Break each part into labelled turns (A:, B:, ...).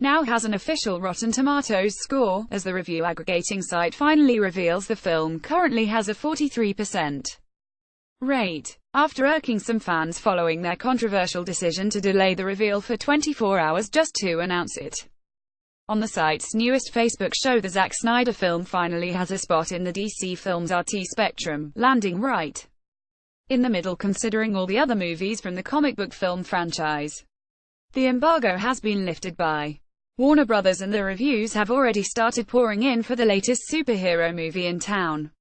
A: now has an official Rotten Tomatoes score, as the review aggregating site finally reveals the film currently has a 43% rate, after irking some fans following their controversial decision to delay the reveal for 24 hours just to announce it. On the site's newest Facebook show, the Zack Snyder film finally has a spot in the DC Films RT spectrum, landing right in the middle considering all the other movies from the comic book film franchise. The embargo has been lifted by Warner Brothers and the reviews have already started pouring in for the latest superhero movie in town.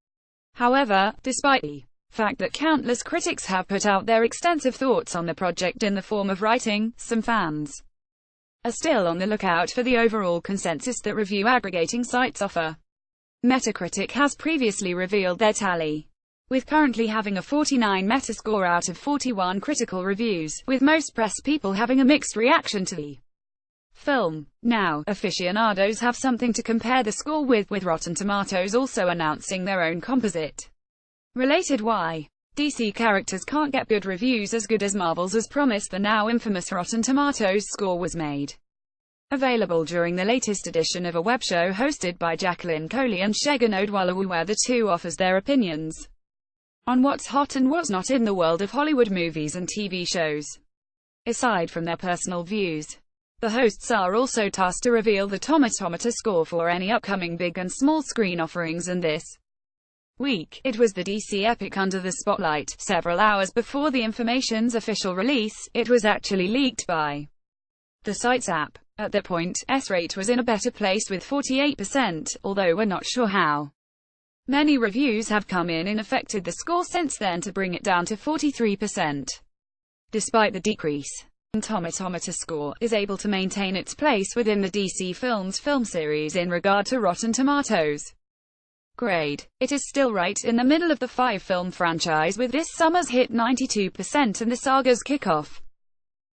A: However, despite the fact that countless critics have put out their extensive thoughts on the project in the form of writing, some fans are still on the lookout for the overall consensus that review aggregating sites offer. Metacritic has previously revealed their tally, with currently having a 49 Metascore out of 41 critical reviews, with most press people having a mixed reaction to the film. Now, aficionados have something to compare the score with Rotten Tomatoes also announcing their own composite related why DC characters can't get good reviews as good as Marvel's as promised. The now infamous Rotten Tomatoes score was made available during the latest edition of a web show hosted by Jacqueline Coley and Shegan Odwalawu, where the two offers their opinions on what's hot and what's not in the world of Hollywood movies and TV shows. Aside from their personal views, the hosts are also tasked to reveal the Tomatometer score for any upcoming big and small screen offerings, and this week, it was the DC epic Under the Spotlight. Several hours before the information's official release, it was actually leaked by the site's app. At that point, S-rate was in a better place with 48%, although we're not sure how many reviews have come in and affected the score since then to bring it down to 43%. Despite the decrease, the Tomatometer score is able to maintain its place within the DC Films film series in regard to Rotten Tomatoes grade. It is still right in the middle of the five-film franchise, with this summer's hit 92% and the saga's kickoff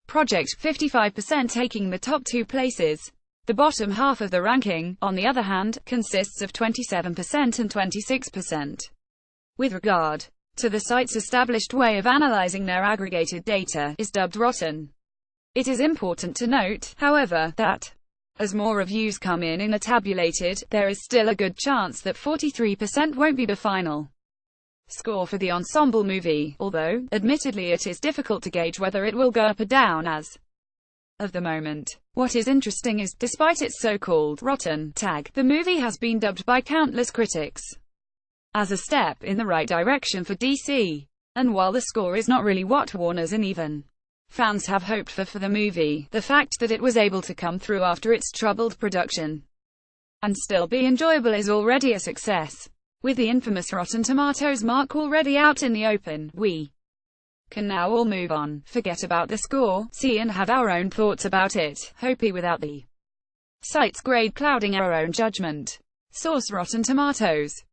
A: project 55% taking the top two places. The bottom half of the ranking, on the other hand, consists of 27% and 26%. With regard to the site's established way of analyzing their aggregated data, is dubbed Rotten. It is important to note, however, that as more reviews come in and are tabulated, there is still a good chance that 43% won't be the final score for the ensemble movie, although, admittedly, it is difficult to gauge whether it will go up or down as of the moment. What is interesting is, despite its so-called rotten tag, the movie has been dubbed by countless critics as a step in the right direction for DC. And while the score is not really what Warner's and even fans have hoped for the movie, the fact that it was able to come through after its troubled production and still be enjoyable is already a success. With the infamous Rotten Tomatoes mark already out in the open, we can now all move on, forget about the score, see and have our own thoughts about it, hopefully without the site's grade clouding our own judgment. Source: Rotten Tomatoes.